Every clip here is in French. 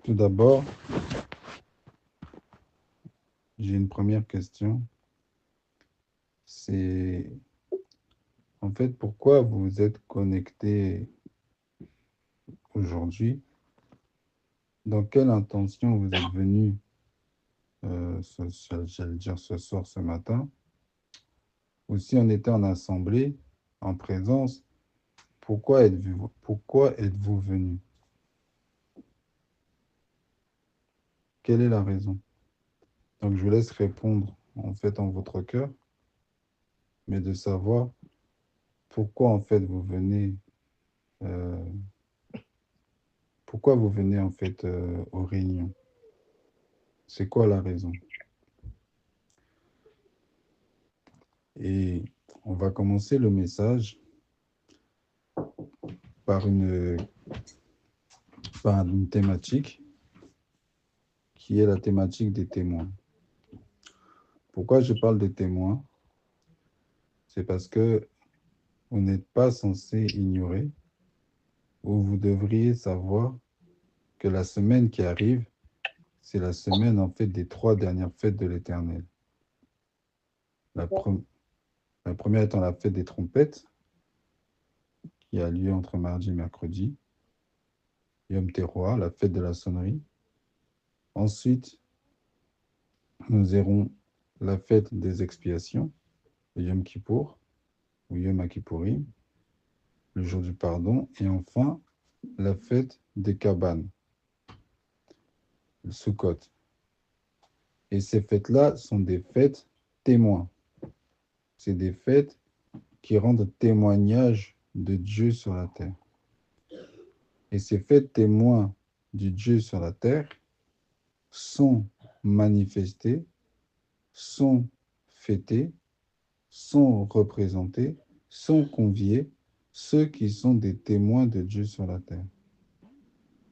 Tout d'abord, j'ai une première question. C'est en fait pourquoi vous vous êtes connecté aujourd'hui? Dans quelle intention vous êtes venu, j'allais dire ce soir, ce matin? Ou si on était en assemblée, en présence, pourquoi êtes-vous venu? Quelle est la raison? Donc je vous laisse répondre en fait en votre cœur, mais de savoir pourquoi en fait vous venez. euh, Pourquoi vous venez en fait aux réunions? C'est quoi la raison? Et on va commencer le message par par une thématique qui est la thématique des témoins. Pourquoi je parle des témoins? C'est parce que vous n'êtes pas censé ignorer ou vous devriez savoir que la semaine qui arrive, c'est la semaine en fait des 3 dernières fêtes de l'Éternel. La, pre- la première étant la fête des trompettes, qui a lieu entre mardi et mercredi. Yom Teruah, la fête de la sonnerie. Ensuite, nous aurons la fête des expiations, le Yom Kippour, ou Yom Kippourim, le jour du pardon. Et enfin, la fête des cabanes, le Sukkot. Et ces fêtes-là sont des fêtes témoins. C'est des fêtes qui rendent témoignage de Dieu sur la terre. Et ces fêtes témoins du Dieu sur la terre sont manifestées, sont fêtées, sont représentés, sont conviés ceux qui sont des témoins de Dieu sur la terre.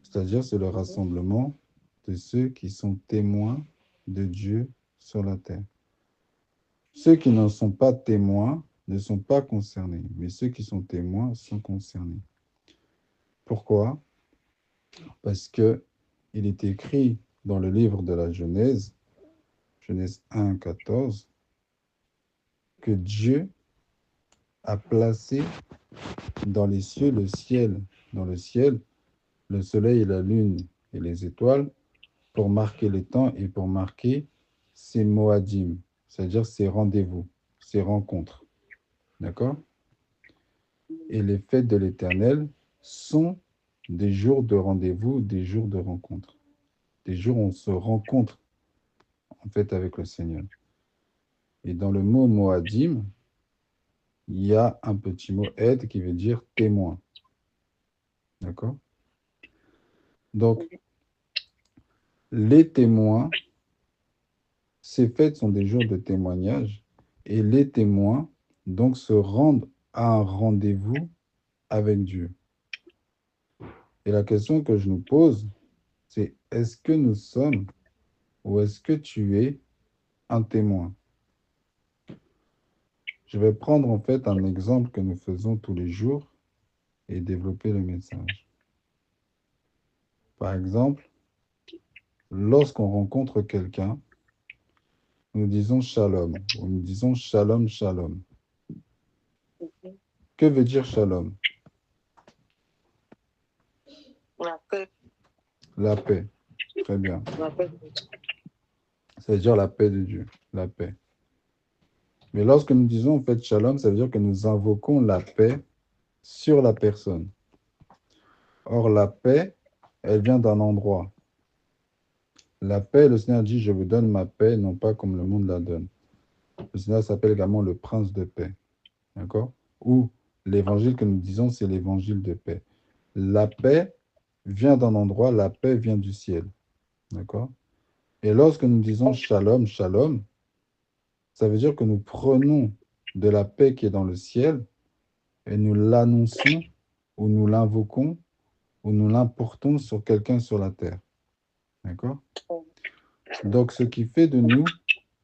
C'est-à-dire, c'est le rassemblement de ceux qui sont témoins de Dieu sur la terre. Ceux qui n'en sont pas témoins ne sont pas concernés, mais ceux qui sont témoins sont concernés. Pourquoi? Parce que il est écrit dans le livre de la Genèse, Genèse 1, 14, que Dieu a placé dans les cieux dans le ciel, le soleil et la lune et les étoiles, pour marquer les temps et pour marquer ces moadim, c'est-à-dire ces rendez-vous, ces rencontres. D'accord? Et les fêtes de l'Éternel sont des jours de rendez-vous, des jours de rencontre, des jours où on se rencontre en fait avec le Seigneur. Et dans le mot moadim, il y a un petit mot aide qui veut dire témoin. D'accord? Donc, les témoins, ces fêtes sont des jours de témoignage et les témoins donc se rendent à un rendez-vous avec Dieu. Et la question que je nous pose, c'est est-ce que nous sommes ou est-ce que tu es un témoin? Je vais prendre en fait un exemple que nous faisons tous les jours et développer le message. Par exemple, lorsqu'on rencontre quelqu'un, nous disons shalom ou nous disons shalom, shalom. Que veut dire shalom? La paix. La paix. Très bien. La paix. Ça veut dire la paix de Dieu, la paix. Mais lorsque nous disons en fait shalom, ça veut dire que nous invoquons la paix sur la personne. Or, la paix, elle vient d'un endroit. La paix, le Seigneur dit, je vous donne ma paix, non pas comme le monde la donne. Le Seigneur s'appelle également le prince de paix. D'accord? Ou l'évangile que nous disons, c'est l'évangile de paix. La paix vient d'un endroit, la paix vient du ciel. D'accord? Et lorsque nous disons shalom, shalom, ça veut dire que nous prenons de la paix qui est dans le ciel et nous l'annonçons ou nous l'invoquons ou nous l'importons sur quelqu'un sur la terre. D'accord? Donc, ce qui fait de nous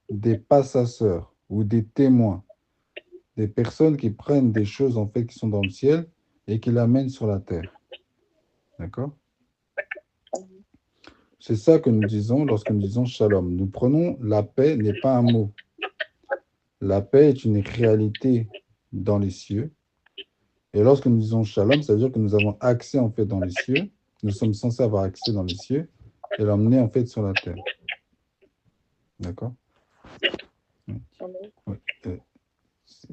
des passeurs ou des témoins, des personnes qui prennent des choses en fait qui sont dans le ciel et qui l'amènent sur la terre. D'accord? C'est ça que nous disons lorsque nous disons shalom. Nous prenons la paix n'est pas un mot. La paix est une réalité dans les cieux. Et lorsque nous disons shalom, ça veut dire que nous avons accès en fait dans les cieux. Nous sommes censés avoir accès dans les cieux et l'emmener en fait sur la terre. D'accord? Oui. Oui.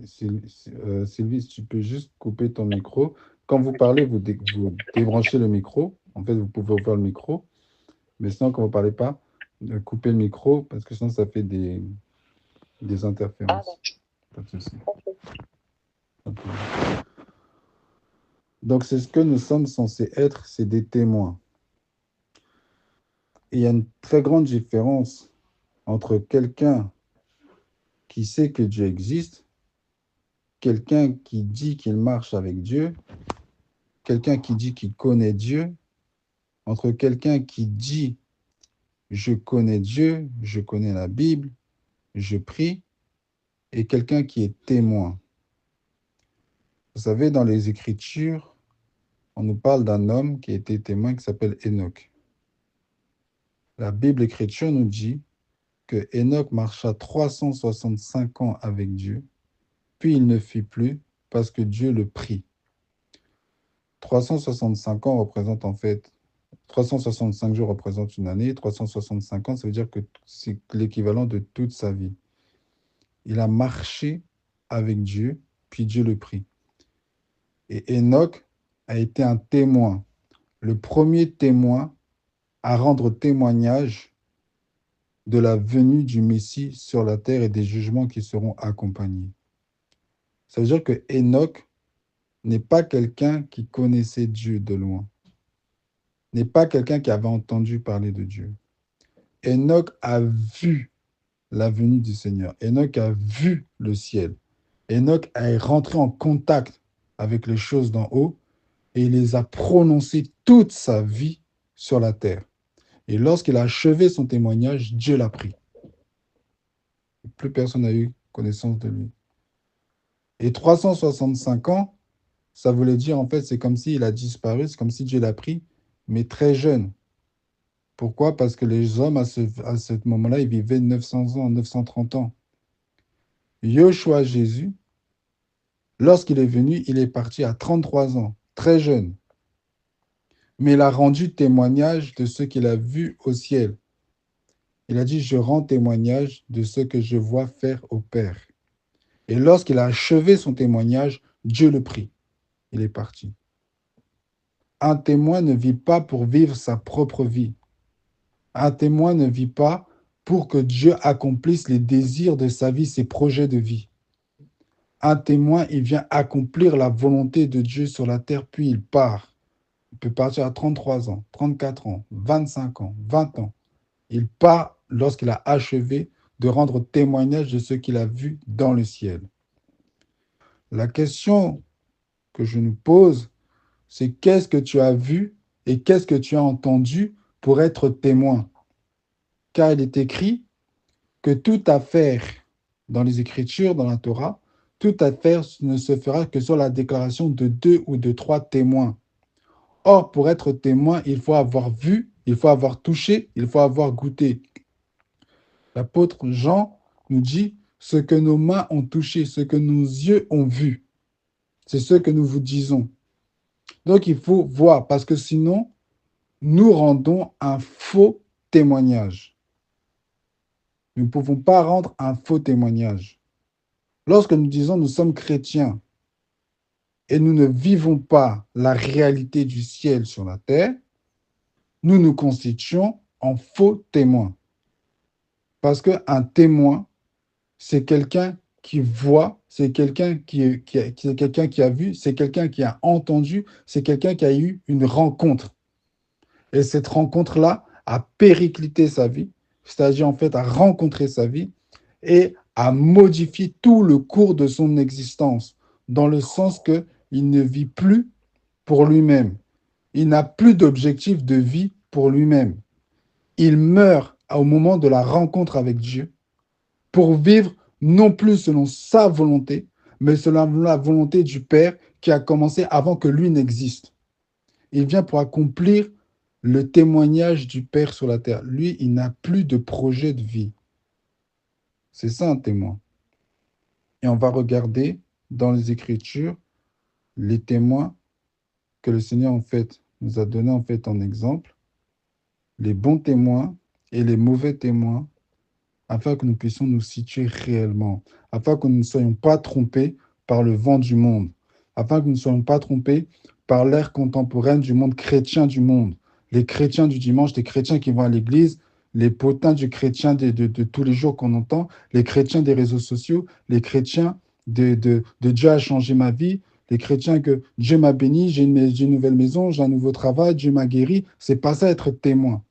Sylvie, si tu peux juste couper ton micro. Quand vous parlez, vous débranchez le micro. En fait, vous pouvez ouvrir le micro. Mais sinon, quand vous ne parlez pas, coupez le micro parce que sinon, ça fait des interférences. Pas de souci. Donc, c'est ce que nous sommes censés être, c'est des témoins. Et il y a une très grande différence entre quelqu'un qui sait que Dieu existe, quelqu'un qui dit qu'il marche avec Dieu, quelqu'un qui dit qu'il connaît Dieu, entre quelqu'un qui dit je connais Dieu, je connais la Bible, je prie, et quelqu'un qui est témoin. Vous savez, dans les Écritures, on nous parle d'un homme qui a été témoin qui s'appelle Enoch. La Bible Écriture nous dit que Enoch marcha 365 ans avec Dieu, puis il ne fit plus parce que Dieu le prit. 365 ans représente en fait, 365 jours représentent une année, 365 ans, ça veut dire que c'est l'équivalent de toute sa vie. Il a marché avec Dieu, puis Dieu le prit. Et Enoch a été un témoin, le premier témoin à rendre témoignage de la venue du Messie sur la terre et des jugements qui seront accompagnés. Ça veut dire que Enoch n'est pas quelqu'un qui connaissait Dieu de loin, n'est pas quelqu'un qui avait entendu parler de Dieu. Enoch a vu la venue du Seigneur. Enoch a vu le ciel. Enoch est rentré en contact avec les choses d'en haut et il les a prononcées toute sa vie sur la terre. Et lorsqu'il a achevé son témoignage, Dieu l'a pris. Plus personne n'a eu connaissance de lui. Et 365 ans, ça voulait dire, en fait, c'est comme s'il a disparu, c'est comme si Dieu l'a pris, mais très jeune. Pourquoi? Parce que les hommes, à ce moment-là, ils vivaient 900 ans, 930 ans. Yoshua Jésus, lorsqu'il est venu, il est parti à 33 ans, très jeune. Mais il a rendu témoignage de ce qu'il a vu au ciel. Il a dit, je rends témoignage de ce que je vois faire au Père. Et lorsqu'il a achevé son témoignage, Dieu le prit. Il est parti. Un témoin ne vit pas pour vivre sa propre vie. Un témoin ne vit pas pour que Dieu accomplisse les désirs de sa vie, ses projets de vie. Un témoin, il vient accomplir la volonté de Dieu sur la terre, puis il part. Il peut partir à 33 ans, 34 ans, 25 ans, 20 ans. Il part lorsqu'il a achevé de rendre témoignage de ce qu'il a vu dans le ciel. La question que je nous pose, c'est qu'est-ce que tu as vu et qu'est-ce que tu as entendu pour être témoin? Car il est écrit que toute affaire dans les Écritures, dans la Torah, toute affaire ne se fera que sur la déclaration de 2 ou de 3 témoins. Or, pour être témoin, il faut avoir vu, il faut avoir touché, il faut avoir goûté. L'apôtre Jean nous dit ce que nos mains ont touché, ce que nos yeux ont vu. C'est ce que nous vous disons. Donc, il faut voir, parce que sinon, nous rendons un faux témoignage. Nous ne pouvons pas rendre un faux témoignage. Lorsque nous disons nous sommes chrétiens et nous ne vivons pas la réalité du ciel sur la terre, nous nous constituons en faux témoins. Parce qu'un témoin, c'est quelqu'un qui voit, c'est quelqu'un quelqu'un qui a vu, c'est quelqu'un qui a entendu, c'est quelqu'un qui a eu une rencontre. Et cette rencontre-là a périclité sa vie, c'est-à-dire en fait a rencontré sa vie et a modifié tout le cours de son existence, dans le sens qu'il ne vit plus pour lui-même. Il n'a plus d'objectif de vie pour lui-même. Il meurt au moment de la rencontre avec Dieu pour vivre non plus selon sa volonté, mais selon la volonté du Père qui a commencé avant que lui n'existe. Il vient pour accomplir le témoignage du Père sur la terre. Lui, il n'a plus de projet de vie. C'est ça un témoin. Et on va regarder dans les Écritures les témoins que le Seigneur en fait nous a donnés en fait en exemple, les bons témoins et les mauvais témoins, afin que nous puissions nous situer réellement, afin que nous ne soyons pas trompés par le vent du monde, afin que nous ne soyons pas trompés par l'ère contemporaine du monde chrétien du monde, les chrétiens du dimanche, les chrétiens qui vont à l'église, les potins du chrétien de tous les jours qu'on entend, les chrétiens des réseaux sociaux, les chrétiens de Dieu a changé ma vie, les chrétiens que Dieu m'a béni, j'ai une nouvelle maison, j'ai un nouveau travail, Dieu m'a guéri. C'est pas ça être témoin.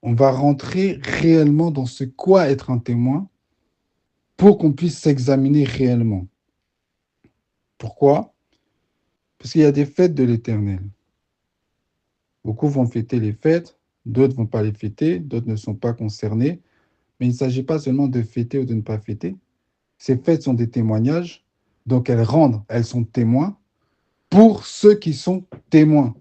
On va rentrer réellement dans ce qu'est être un témoin pour qu'on puisse s'examiner réellement. Pourquoi? Parce qu'il y a des fêtes de l'Éternel. Beaucoup vont fêter les fêtes, d'autres ne vont pas les fêter, d'autres ne sont pas concernés. Mais il ne s'agit pas seulement de fêter ou de ne pas fêter. Ces fêtes sont des témoignages, donc elles sont témoins pour ceux qui sont témoins.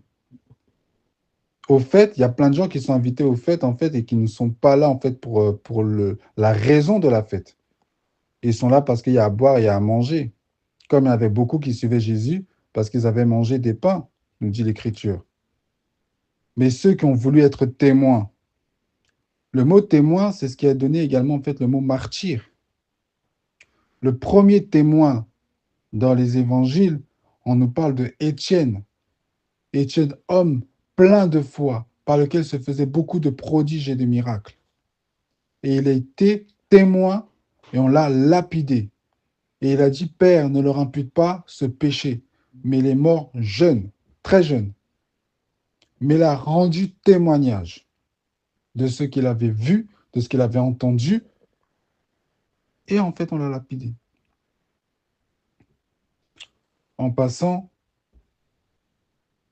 Au fait, il y a plein de gens qui sont invités aux fêtes en fait et qui ne sont pas là en fait pour la raison de la fête. Ils sont là parce qu'il y a à boire et à manger. Comme il y avait beaucoup qui suivaient Jésus parce qu'ils avaient mangé des pains, nous dit l'Écriture. Mais ceux qui ont voulu être témoins, le mot témoin, c'est ce qui a donné également en fait le mot martyr. Le premier témoin dans les évangiles, on nous parle de Étienne. Étienne, homme plein de foi, par lequel se faisaient beaucoup de prodiges et de miracles. Et il a été témoin et on l'a lapidé. Et il a dit, Père, ne leur impute pas ce péché. Mais il est mort jeune, très jeune. Mais il a rendu témoignage de ce qu'il avait vu, de ce qu'il avait entendu. Et en fait, on l'a lapidé. En passant,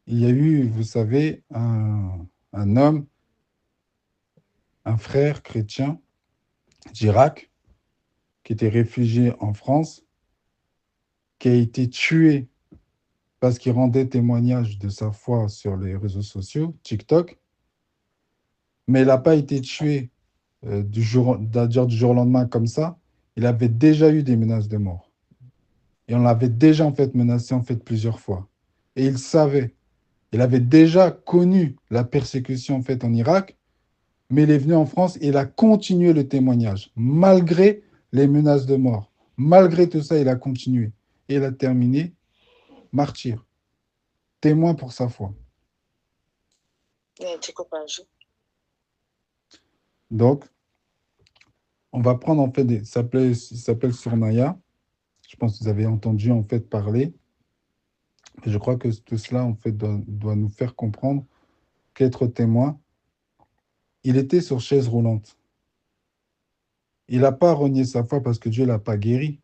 il y a eu, vous savez, un homme, un frère chrétien d'Irak, qui était réfugié en France, qui a été tué parce qu'il rendait témoignage de sa foi sur les réseaux sociaux, TikTok, mais il n'a pas été tué du jour au lendemain comme ça. Il avait déjà eu des menaces de mort. Et on l'avait déjà en fait menacé en fait plusieurs fois. Et il savait. Il avait déjà connu la persécution en fait en Irak, mais il est venu en France et il a continué le témoignage, malgré les menaces de mort. Malgré tout ça, il a continué. Et il a terminé martyr, témoin pour sa foi. Donc, on va prendre en fait, il s'appelle Surnaya. Je pense que vous avez entendu en fait parler. Et je crois que tout cela en fait doit nous faire comprendre qu'être témoin, il était sur chaise roulante. Il n'a pas renié sa foi parce que Dieu ne l'a pas guéri.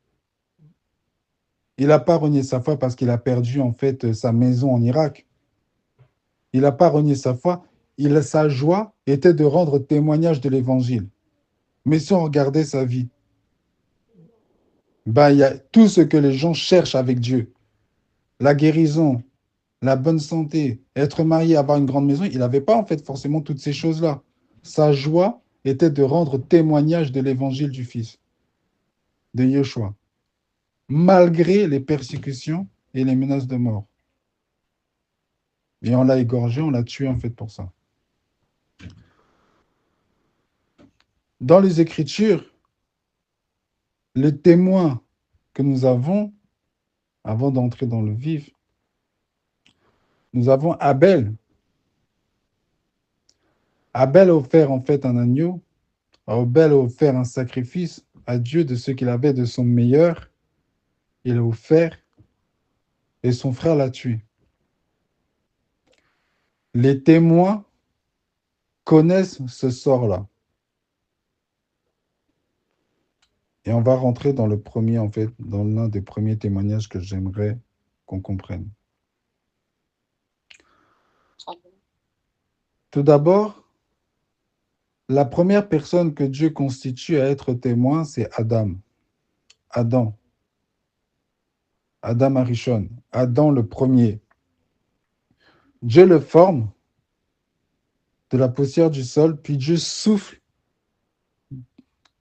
Il n'a pas renié sa foi parce qu'il a perdu en fait sa maison en Irak. Il n'a pas renié sa foi. Sa joie était de rendre témoignage de l'évangile. Mais si on regardait sa vie, ben, il y a tout ce que les gens cherchent avec Dieu. La guérison, la bonne santé, être marié, avoir une grande maison, il n'avait pas en fait forcément toutes ces choses-là. Sa joie était de rendre témoignage de l'évangile du Fils, de Yeshua, malgré les persécutions et les menaces de mort. Et on l'a égorgé, on l'a tué en fait pour ça. Dans les Écritures, les témoins que nous avons, avant d'entrer dans le vif, nous avons Abel. Abel a offert en fait un agneau. Abel a offert un sacrifice à Dieu de ce qu'il avait de son meilleur. Il a offert et son frère l'a tué. Les témoins connaissent ce sort-là. Et on va rentrer dans le premier, en fait, dans l'un des premiers témoignages que j'aimerais qu'on comprenne. Tout d'abord, la première personne que Dieu constitue à être témoin, c'est Adam. Adam. Adam Arishon. Adam le premier. Dieu le forme de la poussière du sol, puis Dieu souffle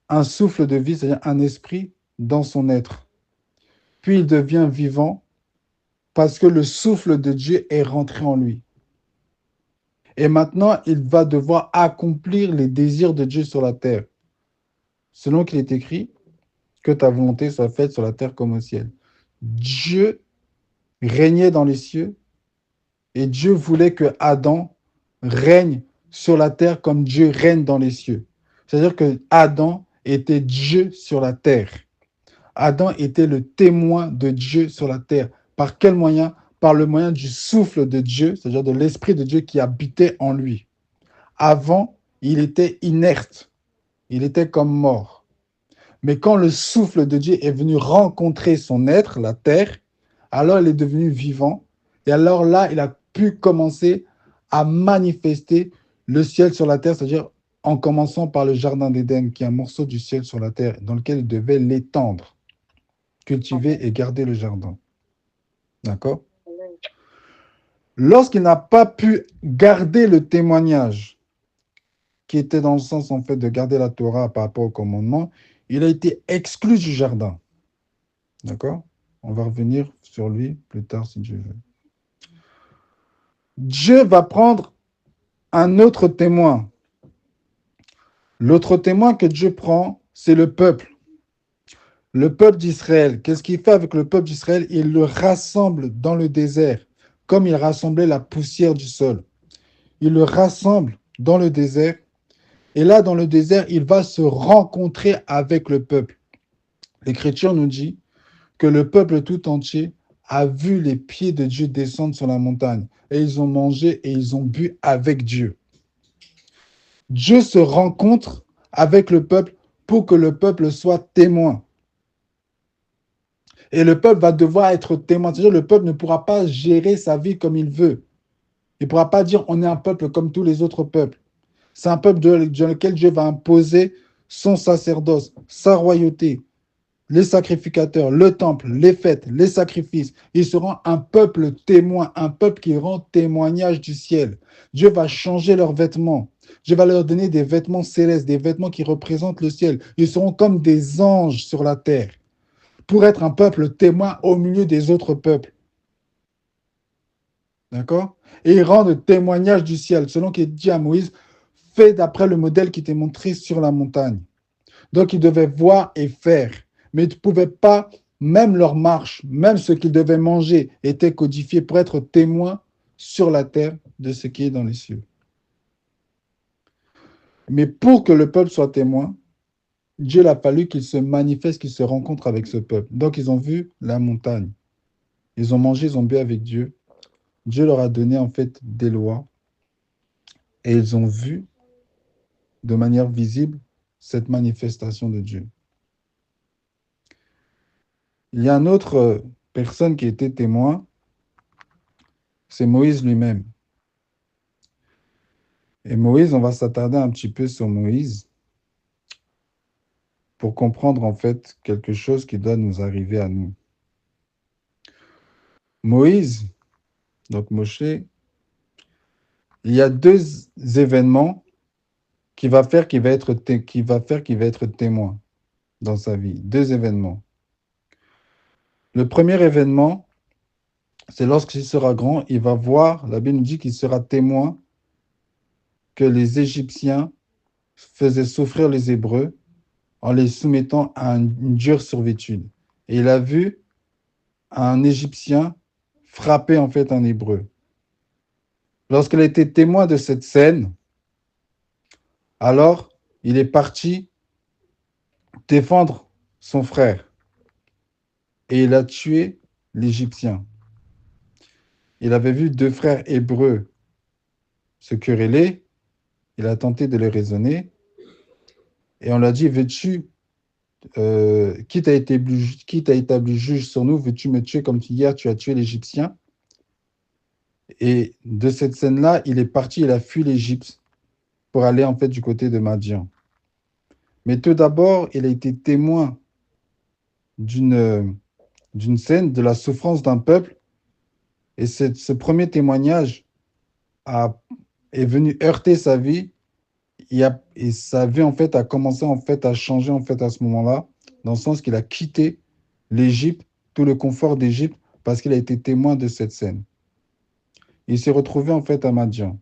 un souffle de vie, c'est-à-dire un esprit dans son être. Puis il devient vivant parce que le souffle de Dieu est rentré en lui. Et maintenant, il va devoir accomplir les désirs de Dieu sur la terre. Selon qu'il est écrit, que ta volonté soit faite sur la terre comme au ciel. Dieu régnait dans les cieux et Dieu voulait que Adam règne sur la terre comme Dieu règne dans les cieux. C'est-à-dire que Adam était Dieu sur la terre. Adam était le témoin de Dieu sur la terre. Par quel moyen? Par le moyen du souffle de Dieu, c'est-à-dire de l'Esprit de Dieu qui habitait en lui. Avant, il était inerte, il était comme mort. Mais quand le souffle de Dieu est venu rencontrer son être, la terre, alors il est devenu vivant. Et alors là, il a pu commencer à manifester le ciel sur la terre, c'est-à-dire en commençant par le jardin d'Éden, qui est un morceau du ciel sur la terre, dans lequel il devait l'étendre, cultiver et garder le jardin. D'accord? Lorsqu'il n'a pas pu garder le témoignage, qui était dans le sens en fait de garder la Torah par rapport au commandement, il a été exclu du jardin. D'accord? On va revenir sur lui plus tard si Dieu veut. Dieu va prendre un autre témoin. L'autre témoin que Dieu prend, c'est le peuple. Le peuple d'Israël. Qu'est-ce qu'il fait avec le peuple d'Israël? Il le rassemble dans le désert, comme il rassemblait la poussière du sol. Il le rassemble dans le désert. Et là, dans le désert, il va se rencontrer avec le peuple. L'Écriture nous dit que le peuple tout entier a vu les pieds de Dieu descendre sur la montagne. Et ils ont mangé et ils ont bu avec Dieu. Dieu se rencontre avec le peuple pour que le peuple soit témoin. Et le peuple va devoir être témoin. C'est-à-dire le peuple ne pourra pas gérer sa vie comme il veut. Il ne pourra pas dire on est un peuple comme tous les autres peuples. C'est un peuple dans lequel Dieu va imposer son sacerdoce, sa royauté, les sacrificateurs, le temple, les fêtes, les sacrifices. Ils seront un peuple témoin, un peuple qui rend témoignage du ciel. Dieu va changer leurs vêtements. Dieu va leur donner des vêtements célestes, des vêtements qui représentent le ciel. Ils seront comme des anges sur la terre pour être un peuple témoin au milieu des autres peuples. D'accord? Et ils rendent témoignage du ciel, selon qu'il dit à Moïse, fais d'après le modèle qui t'est montré sur la montagne. Donc, ils devaient voir et faire. Mais ils ne pouvaient pas, même leur marche, même ce qu'ils devaient manger, était codifié pour être témoins sur la terre de ce qui est dans les cieux. Mais pour que le peuple soit témoin, Dieu a fallu qu'il se manifeste, qu'il se rencontre avec ce peuple. Donc, ils ont vu la montagne. Ils ont mangé, ils ont bu avec Dieu. Dieu leur a donné en fait des lois. Et ils ont vu de manière visible cette manifestation de Dieu. Il y a une autre personne qui était témoin, c'est Moïse lui-même. Et Moïse, on va s'attarder un petit peu sur Moïse pour comprendre en fait quelque chose qui doit nous arriver à nous. Moïse, donc Moshe, il y a deux événements qui va faire qu'il va être témoin dans sa vie. Deux événements. Le premier événement, c'est lorsqu'il sera grand, il va voir, la Bible nous dit qu'il sera témoin que les Égyptiens faisaient souffrir les Hébreux en les soumettant à une dure servitude. Et il a vu un Égyptien frapper en fait un Hébreu. Lorsqu'il a été témoin de cette scène, alors il est parti défendre son frère et il a tué l'Égyptien. Il avait vu deux frères hébreux se quereller, il a tenté de les raisonner et on lui a dit, veux-tu, qui t'a établi juge sur nous, veux-tu me tuer comme hier tu as tué l'Égyptien? Et de cette scène-là, il est parti, il a fui l'Égypte pour aller en fait du côté de Madian. Mais tout d'abord, il a été témoin d'une scène de la souffrance d'un peuple. Et ce premier témoignage est venu heurter sa vie. Et sa vie, en fait, a commencé, en fait, à changer, en fait, à ce moment-là, dans le sens qu'il a quitté l'Égypte, tout le confort d'Égypte, parce qu'il a été témoin de cette scène. Il s'est retrouvé, en fait, à Madian.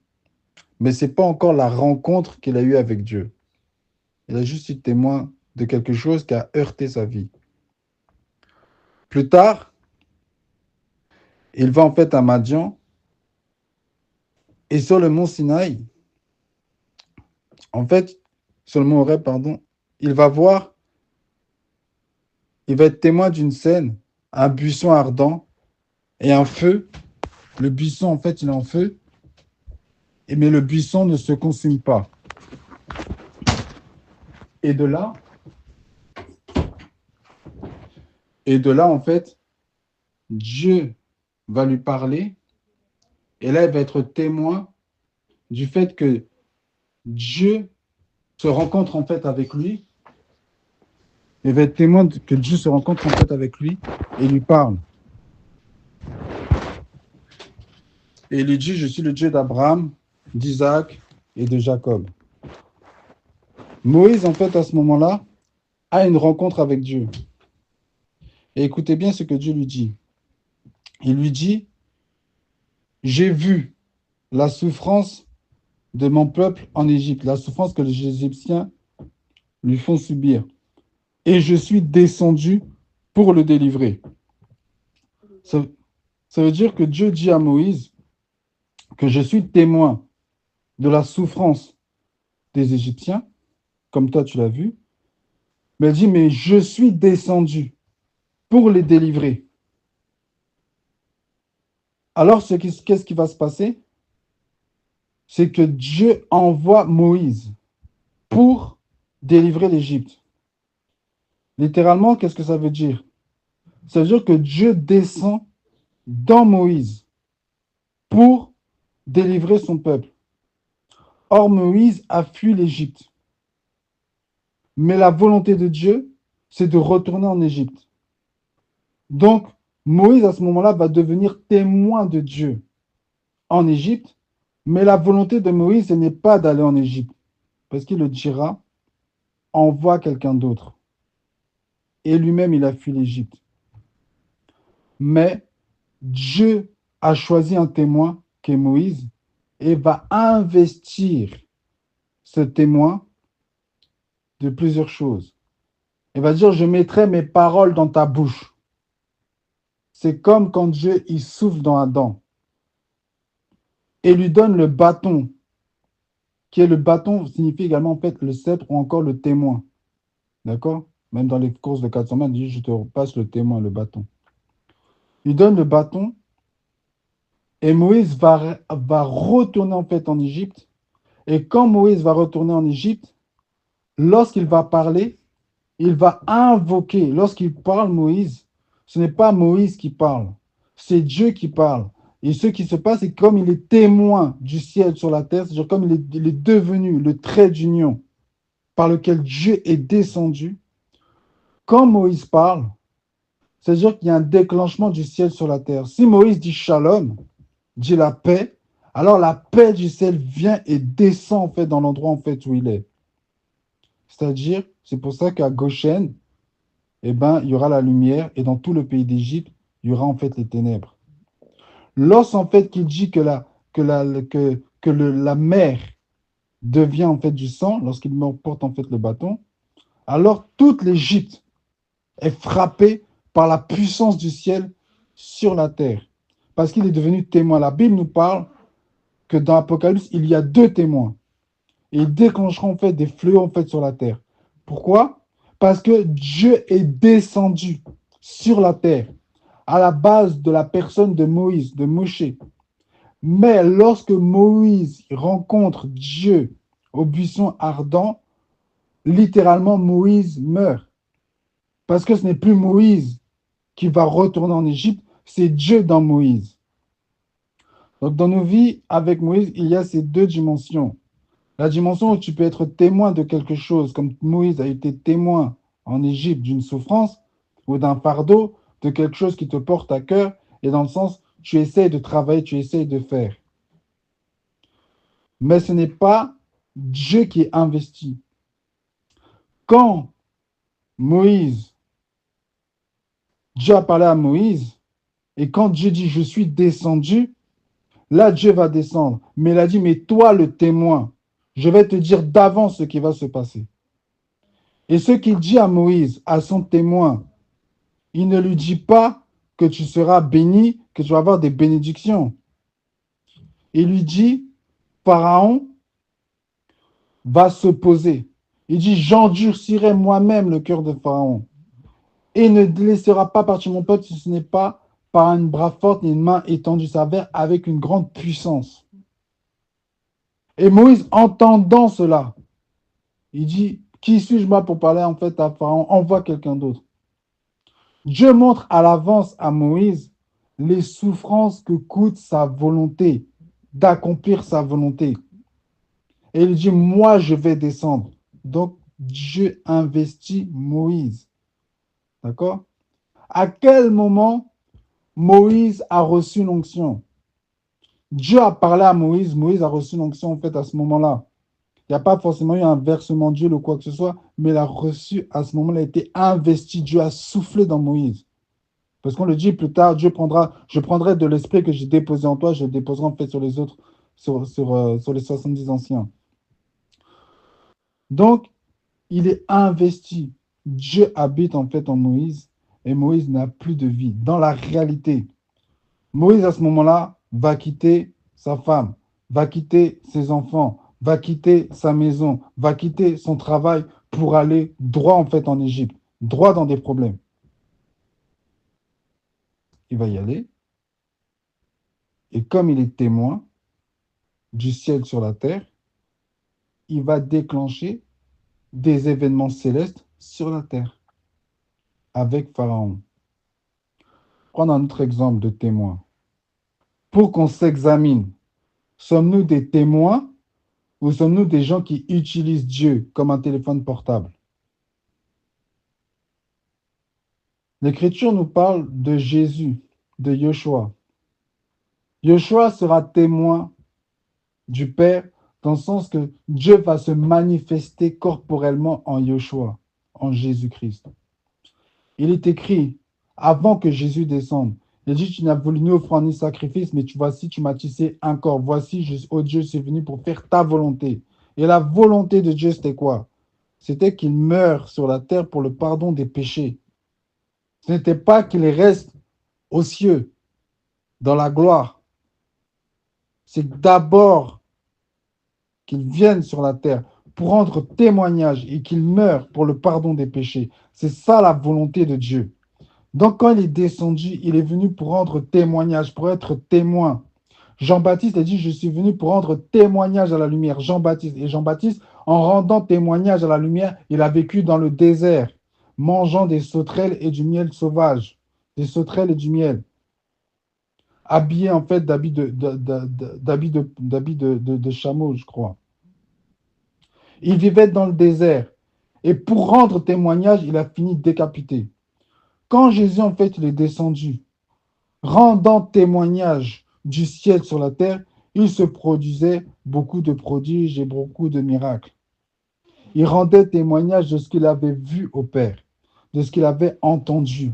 Mais ce n'est pas encore la rencontre qu'il a eue avec Dieu. Il a juste été témoin de quelque chose qui a heurté sa vie. Plus tard, il va, en fait, à Madian, et sur le mont Sinaï, en fait, sur le mont Horeb, pardon, il va voir, il va être témoin d'une scène, un buisson ardent et un feu. Le buisson, en fait, il est en feu, mais le buisson ne se consume pas. Et de là, en fait, Dieu va lui parler, et là, il va être témoin du fait que Dieu se rencontre, en fait, avec lui. Il va être témoin que Dieu se rencontre, en fait, avec lui et lui parle. Et il lui dit, je suis le Dieu d'Abraham, d'Isaac et de Jacob. Moïse, en fait, à ce moment-là, a une rencontre avec Dieu. Et écoutez bien ce que Dieu lui dit. Il lui dit, j'ai vu la souffrance de mon peuple en Égypte, la souffrance que les Égyptiens lui font subir. Et je suis descendu pour le délivrer. Ça, ça veut dire que Dieu dit à Moïse que je suis témoin de la souffrance des Égyptiens, comme toi tu l'as vu, mais il dit, mais je suis descendu pour les délivrer. Alors, qu'est-ce qui va se passer? C'est que Dieu envoie Moïse pour délivrer l'Égypte. Littéralement, qu'est-ce que ça veut dire? Ça veut dire que Dieu descend dans Moïse pour délivrer son peuple. Or, Moïse a fui l'Égypte. Mais la volonté de Dieu, c'est de retourner en Égypte. Donc, Moïse, à ce moment-là, va devenir témoin de Dieu en Égypte. Mais la volonté de Moïse, ce n'est pas d'aller en Égypte. Parce qu'il le dira, envoie quelqu'un d'autre. Et lui-même, il a fui l'Égypte. Mais Dieu a choisi un témoin qui est Moïse et va investir ce témoin de plusieurs choses. Il va dire, je mettrai mes paroles dans ta bouche. C'est comme quand Dieu il souffle dans Adam et lui donne le bâton, qui est le bâton, signifie également en fait le sceptre ou encore le témoin. D'accord? Même dans les courses de 400 mètres, il dit, je te repasse le témoin, le bâton. Il donne le bâton et Moïse va retourner en fait en Égypte. Et quand Moïse va retourner en Égypte, lorsqu'il va parler, il va invoquer. Lorsqu'il parle, Moïse, ce n'est pas Moïse qui parle, c'est Dieu qui parle. Et ce qui se passe, c'est comme il est témoin du ciel sur la terre, c'est-à-dire comme il est devenu le trait d'union par lequel Dieu est descendu. Quand Moïse parle, c'est-à-dire qu'il y a un déclenchement du ciel sur la terre. Si Moïse dit shalom, dit la paix, alors la paix du ciel vient et descend en fait dans l'endroit en fait où il est. C'est-à-dire, c'est pour ça qu'à Goshen, eh ben, il y aura la lumière et dans tout le pays d'Égypte, il y aura en fait les ténèbres. Lorsqu'en fait qu'il dit que la mer devient en fait du sang, lorsqu'il porte en fait le bâton, alors toute l'Égypte est frappée par la puissance du ciel sur la terre. Parce qu'il est devenu témoin. La Bible nous parle que dans l'Apocalypse, il y a deux témoins. Et ils déclencheront en fait des fléaux en fait sur la terre. Pourquoi? Parce que Dieu est descendu sur la terre à la base de la personne de Moïse, de Moshe. Mais lorsque Moïse rencontre Dieu au buisson ardent, littéralement Moïse meurt. Parce que ce n'est plus Moïse qui va retourner en Égypte, c'est Dieu dans Moïse. Donc dans nos vies, avec Moïse, il y a ces deux dimensions. La dimension où tu peux être témoin de quelque chose, comme Moïse a été témoin en Égypte d'une souffrance ou d'un fardeau, de quelque chose qui te porte à cœur, et dans le sens, tu essaies de travailler, tu essaies de faire. Mais ce n'est pas Dieu qui est investi. Quand Moïse, Dieu a parlé à Moïse, et quand Dieu dit je suis descendu, là Dieu va descendre. Mais il a dit, mais toi le témoin, je vais te dire d'avance ce qui va se passer. Et ce qu'il dit à Moïse, à son témoin, il ne lui dit pas que tu seras béni, que tu vas avoir des bénédictions. Il lui dit, Pharaon va s'opposer. Il dit, j'endurcirai moi-même le cœur de Pharaon et ne laissera pas partir mon peuple si ce n'est pas par une bras forte et une main étendue. Ça va avec une grande puissance. Et Moïse, entendant cela, il dit, qui suis-je moi pour parler en fait à Pharaon? Envoie quelqu'un d'autre. Dieu montre à l'avance à Moïse les souffrances que coûte sa volonté, d'accomplir sa volonté. Et il dit, moi, je vais descendre. Donc, Dieu investit Moïse. D'accord? À quel moment Moïse a reçu l'onction? Dieu a parlé à Moïse, Moïse a reçu l'onction en fait à ce moment-là. Il n'y a pas forcément eu un versement de Dieu ou quoi que ce soit, mais il a reçu à ce moment-là, il a été investi. Dieu a soufflé dans Moïse. Parce qu'on le dit plus tard, je prendrai de l'esprit que j'ai déposé en toi, je le déposerai en fait sur les autres, sur les 70 anciens. Donc, il est investi. Dieu habite en fait en Moïse et Moïse n'a plus de vie. Dans la réalité, Moïse à ce moment-là va quitter sa femme, va quitter ses enfants, va quitter sa maison, va quitter son travail pour aller droit en fait en Égypte, droit dans des problèmes. Il va y aller et comme il est témoin du ciel sur la terre, il va déclencher des événements célestes sur la terre avec Pharaon. Prendre un autre exemple de témoin. Pour qu'on s'examine, sommes-nous des témoins ou sommes-nous des gens qui utilisent Dieu comme un téléphone portable? L'Écriture nous parle de Jésus, de Yeshua. Yeshua sera témoin du Père dans le sens que Dieu va se manifester corporellement en Yeshua, en Jésus-Christ. Il est écrit, avant que Jésus descende, il dit, tu n'as voulu ni offrande ni sacrifice, mais voici, tu m'as tissé un corps. Voici, oh Dieu, je suis venu pour faire ta volonté. Et la volonté de Dieu, c'était quoi? C'était qu'il meure sur la terre pour le pardon des péchés. Ce n'était pas qu'il reste aux cieux, dans la gloire. C'est d'abord qu'il vienne sur la terre pour rendre témoignage et qu'il meure pour le pardon des péchés. C'est ça la volonté de Dieu. Donc quand il est descendu, il est venu pour rendre témoignage, pour être témoin. Jean-Baptiste a dit, je suis venu pour rendre témoignage à la lumière. Jean-Baptiste. Et Jean-Baptiste, en rendant témoignage à la lumière, il a vécu dans le désert, mangeant des sauterelles et du miel sauvage. Des sauterelles et du miel. Habillé en fait d'habits de chameau, je crois. Il vivait dans le désert. Et pour rendre témoignage, il a fini décapité. Quand Jésus, en fait, il est descendu, rendant témoignage du ciel sur la terre, il se produisait beaucoup de prodiges et beaucoup de miracles. Il rendait témoignage de ce qu'il avait vu au Père, de ce qu'il avait entendu.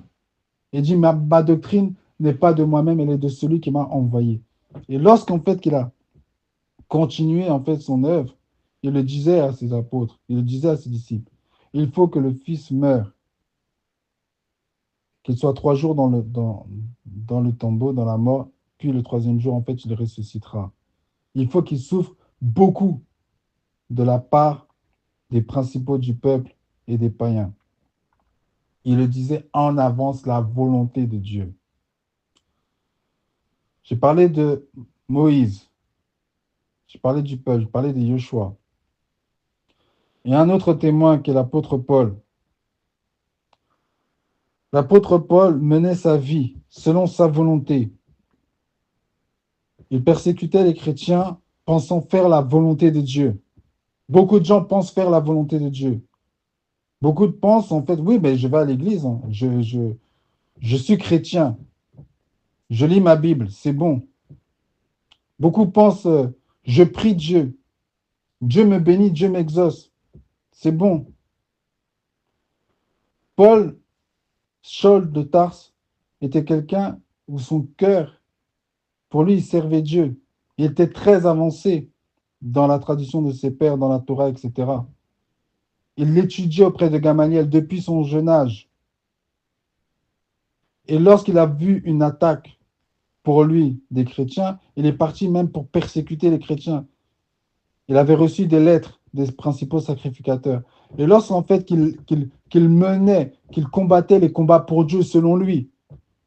Il dit, ma doctrine n'est pas de moi-même, elle est de celui qui m'a envoyé. Et lorsqu'en fait qu'il a continué en fait son œuvre, il le disait à ses apôtres, il le disait à ses disciples, il faut que le Fils meure, qu'il soit 3 jours dans le tombeau, dans la mort, puis le troisième jour, en fait, il ressuscitera. Il faut qu'il souffre beaucoup de la part des principaux du peuple et des païens. Il le disait en avance, la volonté de Dieu. J'ai parlé de Moïse, j'ai parlé du peuple, j'ai parlé de Yeshua. Il y a un autre témoin qui est l'apôtre Paul. L'apôtre Paul menait sa vie selon sa volonté. Il persécutait les chrétiens pensant faire la volonté de Dieu. Beaucoup de gens pensent faire la volonté de Dieu. Beaucoup de pensent en fait, oui, mais je vais à l'église, hein. Je suis chrétien, je lis ma Bible, c'est bon. Beaucoup pensent, je prie Dieu, Dieu me bénit, Dieu m'exauce. C'est bon. Paul, Saul de Tarse, était quelqu'un où son cœur, pour lui, il servait Dieu. Il était très avancé dans la tradition de ses pères, dans la Torah, etc. Il l'étudiait auprès de Gamaliel depuis son jeune âge. Et lorsqu'il a vu une attaque pour lui des chrétiens, il est parti même pour persécuter les chrétiens. Il avait reçu des lettres des principaux sacrificateurs. Et lorsqu'en fait qu'il menait, qu'il combattait les combats pour Dieu selon lui,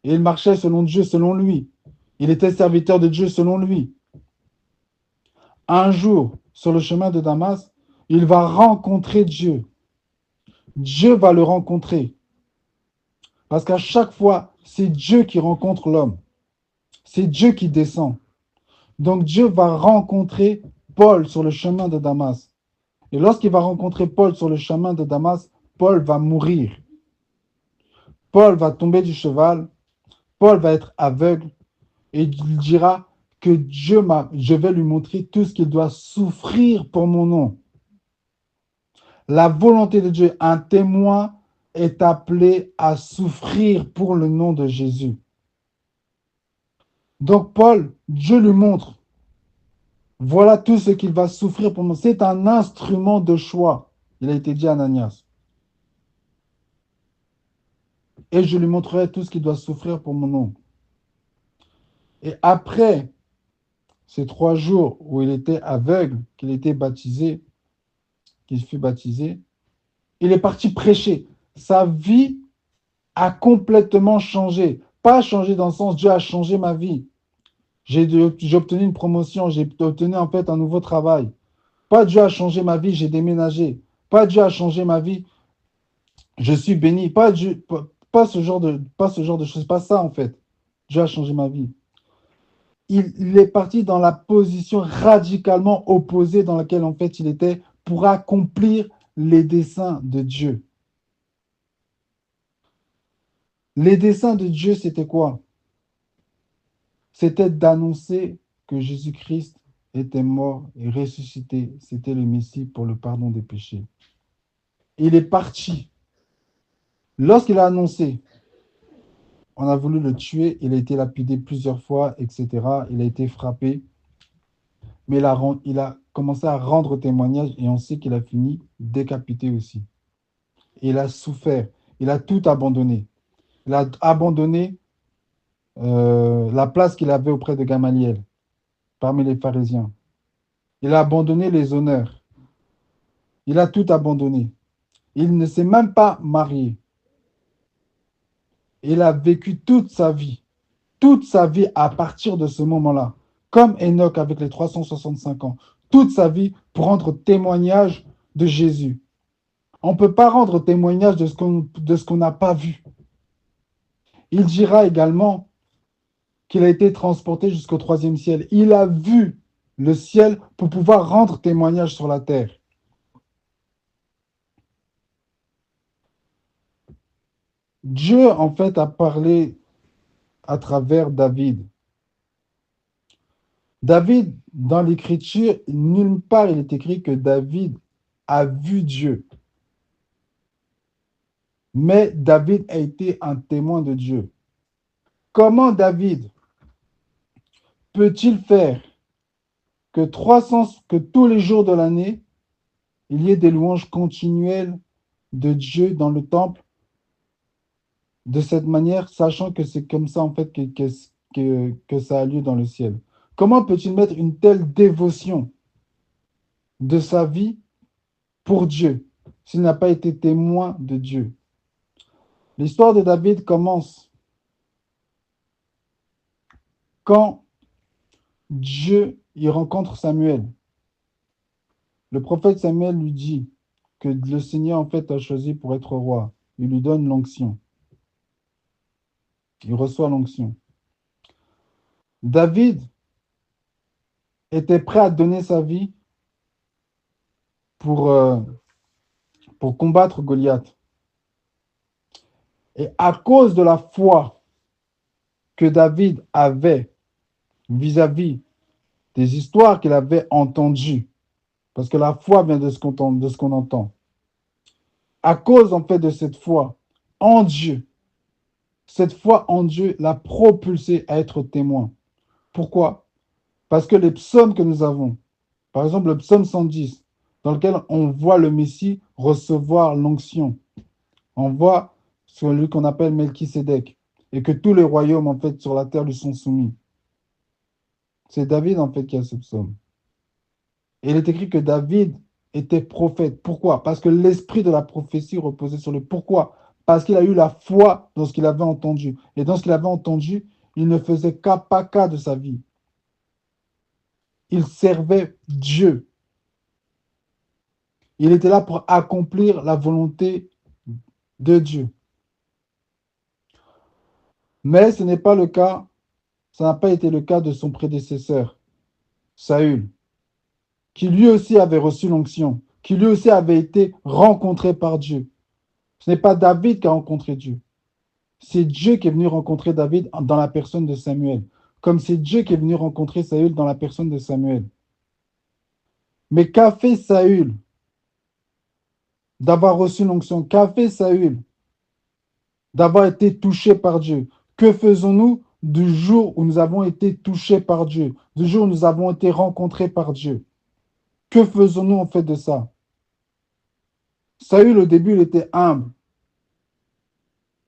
et il marchait selon Dieu selon lui, il était serviteur de Dieu selon lui. Un jour, sur le chemin de Damas, il va rencontrer Dieu. Dieu va le rencontrer. Parce qu'à chaque fois, c'est Dieu qui rencontre l'homme. C'est Dieu qui descend. Donc Dieu va rencontrer Paul sur le chemin de Damas. Et lorsqu'il va rencontrer Paul sur le chemin de Damas, Paul va mourir. Paul va tomber du cheval. Paul va être aveugle. Et il dira que je vais lui montrer tout ce qu'il doit souffrir pour mon nom. La volonté de Dieu, un témoin est appelé à souffrir pour le nom de Jésus. Donc Paul, Dieu lui montre, voilà tout ce qu'il va souffrir pour moi. C'est un instrument de choix, il a été dit à Ananias. Et je lui montrerai tout ce qu'il doit souffrir pour mon nom. Et après ces 3 jours où il était aveugle, qu'il était baptisé, qu'il fut baptisé, il est parti prêcher. Sa vie a complètement changé. Pas changé dans le sens, Dieu a changé ma vie. J'ai obtenu une promotion, j'ai obtenu en fait un nouveau travail. Pas Dieu a changé ma vie, j'ai déménagé. Pas Dieu a changé ma vie, je suis béni. Pas ce genre de choses, pas ça en fait. Dieu a changé ma vie. Il est parti dans la position radicalement opposée dans laquelle en fait il était pour accomplir les desseins de Dieu. Les desseins de Dieu, c'était quoi? C'était d'annoncer que Jésus-Christ était mort et ressuscité. C'était le Messie pour le pardon des péchés. Il est parti. Lorsqu'il a annoncé, on a voulu le tuer, il a été lapidé plusieurs fois, etc. Il a été frappé, mais il a commencé à rendre témoignage et on sait qu'il a fini décapité aussi. Et il a souffert, il a tout abandonné. Il a abandonné la place qu'il avait auprès de Gamaliel, parmi les pharisiens. Il a abandonné les honneurs. Il a tout abandonné. Il ne s'est même pas marié. Il a vécu toute sa vie à partir de ce moment-là, comme Enoch avec les 365 ans, toute sa vie pour rendre témoignage de Jésus. On ne peut pas rendre témoignage de ce qu'on n'a pas vu. Il dira également qu'il a été transporté jusqu'au 3e ciel. Il a vu le ciel pour pouvoir rendre témoignage sur la terre. Dieu, en fait, a parlé à travers David. David, dans l'Écriture, nulle part il est écrit que David a vu Dieu. Mais David a été un témoin de Dieu. Comment David peut-il faire que tous les jours de l'année, il y ait des louanges continuelles de Dieu dans le temple de cette manière, sachant que c'est comme ça en fait que ça a lieu dans le ciel? Comment peut-il mettre une telle dévotion de sa vie pour Dieu s'il n'a pas été témoin de Dieu? L'histoire de David commence quand Dieu y rencontre Samuel. Le prophète Samuel lui dit que le Seigneur en fait a choisi pour être roi. Il lui donne l'onction. Il reçoit l'onction. David était prêt à donner sa vie pour, euh, pour combattre Goliath. Et à cause de la foi que David avait vis-à-vis des histoires qu'il avait entendues, Parce que la foi vient de ce qu'on entend. À cause, en fait, de cette foi en Dieu, cette foi en Dieu l'a propulsé à être témoin. Pourquoi? Parce que les psaumes que nous avons, par exemple le psaume 110, dans lequel on voit le Messie recevoir l'onction, on voit celui qu'on appelle Melchisédek, et que tous les royaumes, en fait, sur la terre lui sont soumis. C'est David, en fait, qui a ce psaume. Et il est écrit que David était prophète. Pourquoi? Parce que l'esprit de la prophétie reposait sur lui. Pourquoi? Parce qu'il a eu la foi dans ce qu'il avait entendu. Et dans ce qu'il avait entendu, il ne faisait pas cas de sa vie. Il servait Dieu. Il était là pour accomplir la volonté de Dieu. Mais ce n'est pas le cas, ça n'a pas été le cas de son prédécesseur, Saül, qui lui aussi avait reçu l'onction, qui lui aussi avait été rencontré par Dieu. Ce n'est pas David qui a rencontré Dieu. C'est Dieu qui est venu rencontrer David dans la personne de Samuel, comme c'est Dieu qui est venu rencontrer Saül dans la personne de Samuel. Mais qu'a fait Saül d'avoir reçu l'onction? Qu'a fait Saül d'avoir été touché par Dieu? Que faisons-nous du jour où nous avons été touchés par Dieu, du jour où nous avons été rencontrés par Dieu? Que faisons-nous en fait de ça? Saül, au début, il était humble,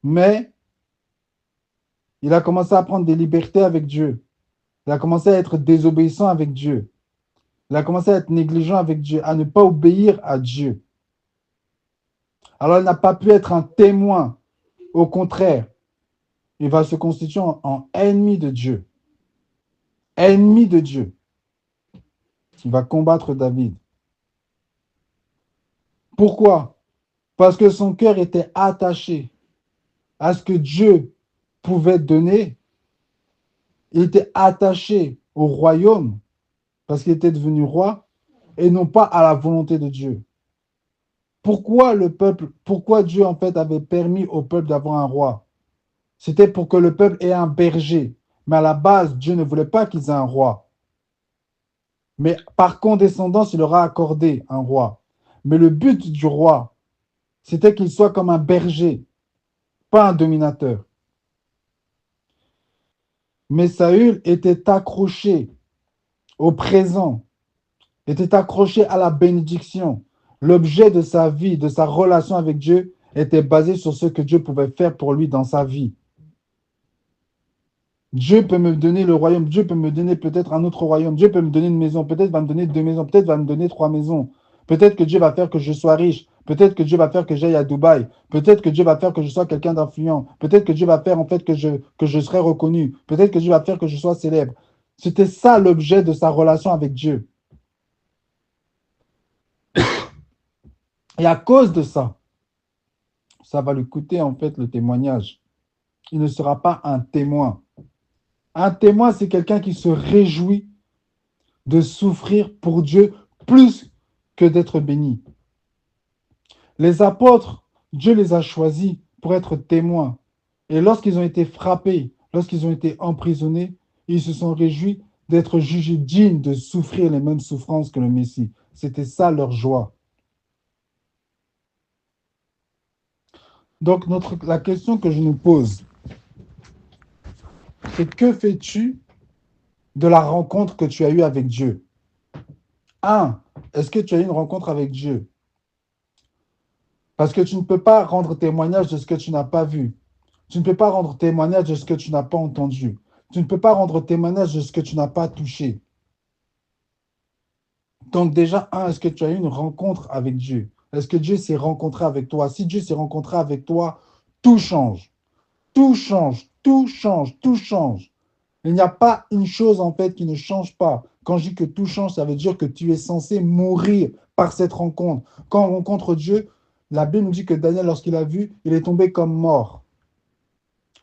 mais il a commencé à prendre des libertés avec Dieu. Il a commencé à être désobéissant avec Dieu. Il a commencé à être négligent avec Dieu, à ne pas obéir à Dieu. Alors, il n'a pas pu être un témoin. Au contraire, il va se constituer en ennemi de Dieu. Ennemi de Dieu. Il va combattre David. Pourquoi? Parce que son cœur était attaché à ce que Dieu pouvait donner. Il était attaché au royaume parce qu'il était devenu roi et non pas à la volonté de Dieu. Pourquoi Dieu en fait avait permis au peuple d'avoir un roi? C'était pour que le peuple ait un berger. Mais à la base, Dieu ne voulait pas qu'ils aient un roi. Mais par condescendance, il leur a accordé un roi. Mais le but du roi, c'était qu'il soit comme un berger, pas un dominateur. Mais Saül était accroché au présent, était accroché à la bénédiction. L'objet de sa vie, de sa relation avec Dieu, était basé sur ce que Dieu pouvait faire pour lui dans sa vie. Dieu peut me donner le royaume, Dieu peut me donner peut-être un autre royaume, Dieu peut me donner une maison, peut-être va me donner 2 maisons, peut-être va me donner 3 maisons, peut-être que Dieu va faire que je sois riche, peut-être que Dieu va faire que j'aille à Dubaï, peut-être que Dieu va faire que je sois quelqu'un d'influent, peut-être que Dieu va faire en fait que je serai reconnu, peut-être que Dieu va faire que je sois célèbre. C'était ça l'objet de sa relation avec Dieu. Et à cause de ça, ça va lui coûter en fait le témoignage. Il ne sera pas un témoin. Un témoin, c'est quelqu'un qui se réjouit de souffrir pour Dieu plus que d'être béni. Les apôtres, Dieu les a choisis pour être témoins. Et lorsqu'ils ont été frappés, lorsqu'ils ont été emprisonnés, ils se sont réjouis d'être jugés dignes de souffrir les mêmes souffrances que le Messie. C'était ça leur joie. Donc, la question que je nous pose, c'est que fais-tu de la rencontre que tu as eue avec Dieu? 1. Est-ce que tu as eu une rencontre avec Dieu? Parce que tu ne peux pas rendre témoignage de ce que tu n'as pas vu. Tu ne peux pas rendre témoignage de ce que tu n'as pas entendu. Tu ne peux pas rendre témoignage de ce que tu n'as pas touché. Donc déjà, est-ce que tu as eu une rencontre avec Dieu? Est-ce que Dieu s'est rencontré avec toi? Si Dieu s'est rencontré avec toi, tout change. Tout change, tout change, tout change. Il n'y a pas une chose en fait qui ne change pas. Quand je dis que tout change, ça veut dire que tu es censé mourir par cette rencontre. Quand on rencontre Dieu, la Bible nous dit que Daniel, lorsqu'il a vu, il est tombé comme mort.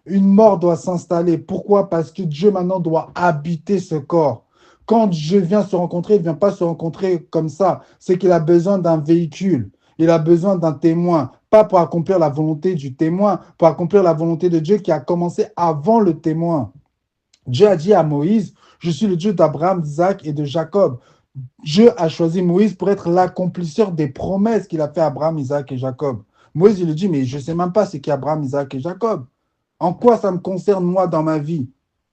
Une mort doit s'installer. Pourquoi? Parce que Dieu maintenant doit habiter ce corps. Quand Dieu vient se rencontrer, il ne vient pas se rencontrer comme ça. C'est qu'il a besoin d'un véhicule. Il a besoin d'un témoin. Pas pour accomplir la volonté du témoin, pour accomplir la volonté de Dieu qui a commencé avant le témoin. Dieu a dit à Moïse, je suis le Dieu d'Abraham, d'Isaac et de Jacob. Dieu a choisi Moïse pour être l'accomplisseur des promesses qu'il a fait à Abraham, Isaac et Jacob. Moïse, il lui dit, mais je ne sais même pas ce qu'est Abraham, Isaac et Jacob. En quoi ça me concerne, moi, dans ma vie?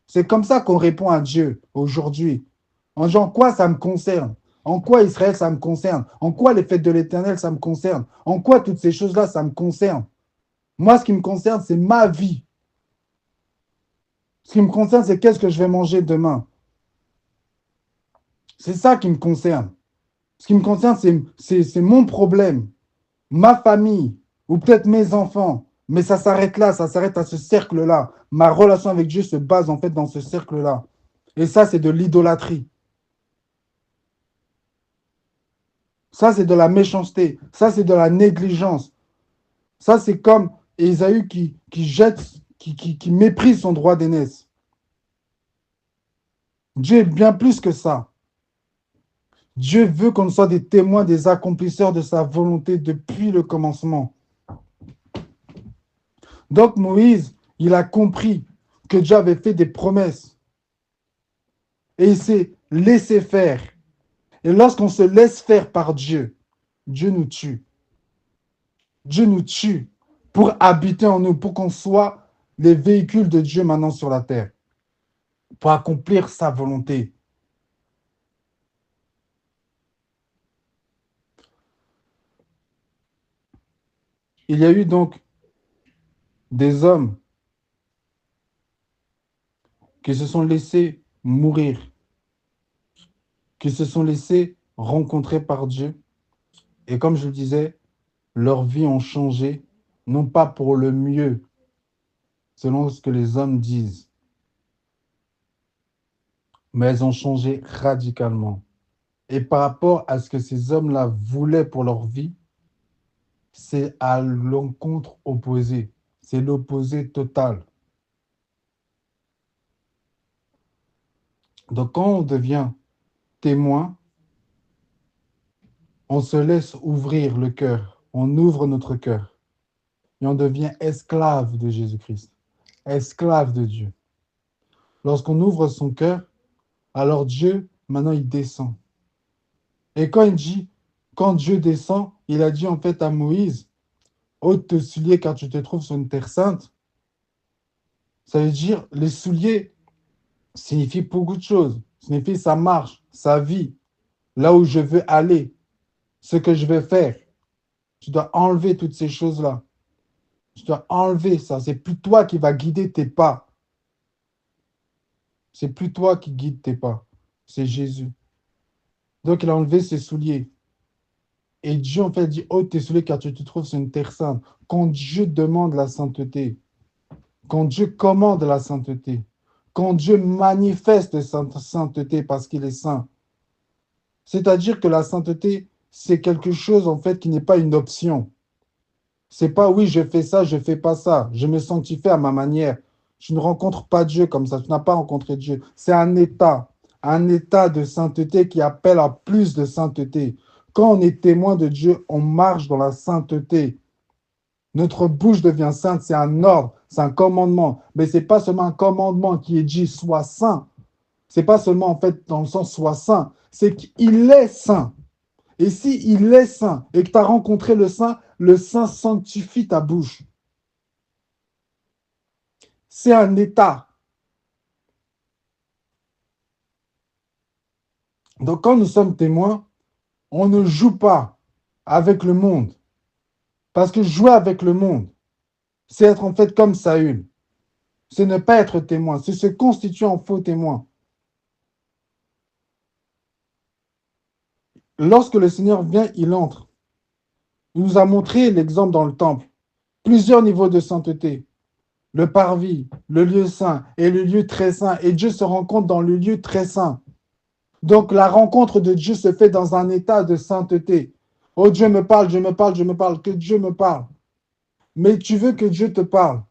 C'est comme ça qu'on répond à Dieu aujourd'hui. En disant, en quoi ça me concerne? En quoi Israël, ça me concerne? En quoi les fêtes de l'Éternel, ça me concerne? En quoi toutes ces choses-là, ça me concerne? Moi, ce qui me concerne, c'est ma vie. Ce qui me concerne, c'est qu'est-ce que je vais manger demain. C'est ça qui me concerne. Ce qui me concerne, c'est mon problème, ma famille, ou peut-être mes enfants. Mais ça s'arrête là, ça s'arrête à ce cercle-là. Ma relation avec Dieu se base en fait dans ce cercle-là. Et ça, c'est de l'idolâtrie. Ça, c'est de la méchanceté. Ça, c'est de la négligence. Ça, c'est comme Ésaü qui jette, qui méprise son droit d'aînesse. Dieu est bien plus que ça. Dieu veut qu'on soit des témoins, des accomplisseurs de sa volonté depuis le commencement. Donc Moïse, il a compris que Dieu avait fait des promesses et il s'est laissé faire. Et lorsqu'on se laisse faire par Dieu, Dieu nous tue. Dieu nous tue pour habiter en nous, pour qu'on soit les véhicules de Dieu maintenant sur la terre, pour accomplir sa volonté. Il y a eu donc des hommes qui se sont laissés mourir, qui se sont laissés rencontrer par Dieu. Et comme je le disais, leurs vies ont changé, non pas pour le mieux, selon ce que les hommes disent, mais elles ont changé radicalement. Et par rapport à ce que ces hommes-là voulaient pour leur vie, c'est à l'encontre opposé. C'est l'opposé total. Donc quand on devient témoin, on se laisse ouvrir le cœur, on ouvre notre cœur et on devient esclave de Jésus-Christ, esclave de Dieu. Lorsqu'on ouvre son cœur, alors Dieu, maintenant, il descend. Et quand il dit, quand Dieu descend, il a dit en fait à Moïse, ôte tes souliers car tu te trouves sur une terre sainte. Ça veut dire, les souliers signifient beaucoup de choses. Signifie sa marche, sa vie, là où je veux aller, ce que je vais faire. Tu dois enlever toutes ces choses-là. Tu dois enlever ça. C'est plus toi qui vas guider tes pas. C'est plus toi qui guide tes pas. C'est Jésus. Donc, il a enlevé ses souliers. Et Dieu, en fait, dit, ôte tes souliers car tu te trouves sur une terre sainte. Quand Dieu demande la sainteté, quand Dieu commande la sainteté, quand Dieu manifeste sa sainteté parce qu'il est saint, c'est-à-dire que la sainteté, c'est quelque chose, en fait, qui n'est pas une option. C'est pas, oui, je fais ça, je fais pas ça. Je me sanctifie à ma manière. Tu ne rencontres pas Dieu comme ça. Tu n'as pas rencontré Dieu. C'est un état de sainteté qui appelle à plus de sainteté. Quand on est témoin de Dieu, on marche dans la sainteté. Notre bouche devient sainte, c'est un ordre, c'est un commandement. Mais ce n'est pas seulement un commandement qui est dit sois saint. Ce n'est pas seulement en fait dans le sens sois saint, c'est qu'il est saint. Et si il est saint et que tu as rencontré le saint sanctifie ta bouche. C'est un état. Donc quand nous sommes témoins, on ne joue pas avec le monde. Parce que jouer avec le monde, c'est être en fait comme Saül. C'est ne pas être témoin, c'est se constituer en faux témoin. Lorsque le Seigneur vient, il entre. Il nous a montré l'exemple dans le temple. Plusieurs niveaux de sainteté. Le parvis, le lieu saint et le lieu très saint. Et Dieu se rencontre dans le lieu très saint. Donc la rencontre de Dieu se fait dans un état de sainteté. Oh Dieu me parle, Dieu me parle, Dieu me parle, que Dieu me parle. Mais tu veux que Dieu te parle.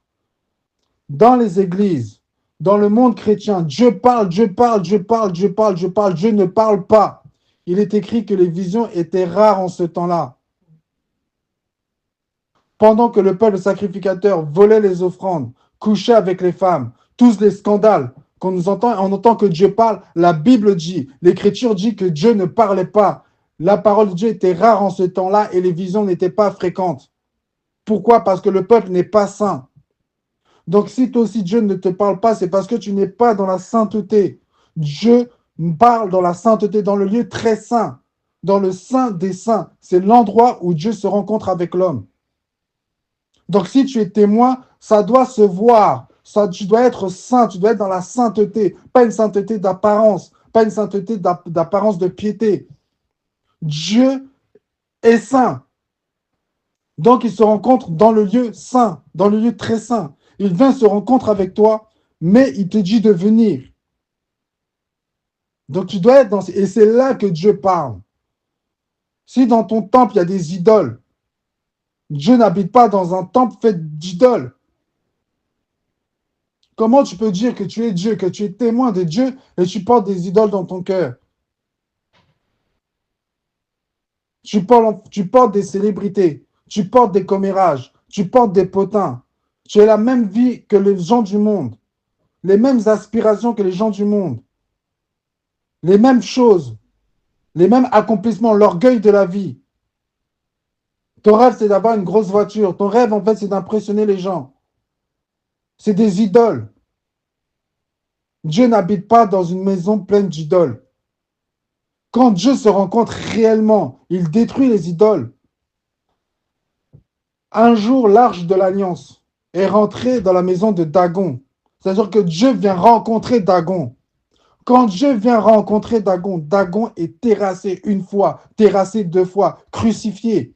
Dans les églises, dans le monde chrétien, Dieu parle, Dieu parle, Dieu parle, Dieu parle, Dieu parle, Dieu ne parle pas. Il est écrit que les visions étaient rares en ce temps-là. Pendant que le peuple sacrificateur volait les offrandes, couchait avec les femmes, tous les scandales, Quand on entend que Dieu parle, la Bible dit, l'Écriture dit que Dieu ne parlait pas. La parole de Dieu était rare en ce temps-là et les visions n'étaient pas fréquentes. Pourquoi? Parce que le peuple n'est pas saint. Donc si toi aussi Dieu ne te parle pas, c'est parce que tu n'es pas dans la sainteté. Dieu parle dans la sainteté, dans le lieu très saint, dans le saint des saints. C'est l'endroit où Dieu se rencontre avec l'homme. Donc si tu es témoin, ça doit se voir. Ça, tu dois être saint, tu dois être dans la sainteté, pas une sainteté d'apparence, pas une sainteté d'apparence de piété. Dieu est saint. Donc il se rencontre dans le lieu saint, dans le lieu très saint. Il vient se rencontrer avec toi, mais il te dit de venir. Donc tu dois être dans... Et c'est là que Dieu parle. Si dans ton temple, il y a des idoles, Dieu n'habite pas dans un temple fait d'idoles. Comment tu peux dire que tu es Dieu, que tu es témoin de Dieu et tu portes des idoles dans ton cœur? Tu portes des célébrités, tu portes des commérages, tu portes des potins. Tu as la même vie que les gens du monde, les mêmes aspirations que les gens du monde, les mêmes choses, les mêmes accomplissements, l'orgueil de la vie. Ton rêve, c'est d'avoir une grosse voiture. Ton rêve, en fait, c'est d'impressionner les gens. C'est des idoles. Dieu n'habite pas dans une maison pleine d'idoles. Quand Dieu se rencontre réellement, il détruit les idoles. Un jour, l'arche de l'alliance est rentrée dans la maison de Dagon. C'est-à-dire que Dieu vient rencontrer Dagon. Quand Dieu vient rencontrer Dagon, Dagon est terrassé une fois, terrassé deux fois, crucifié.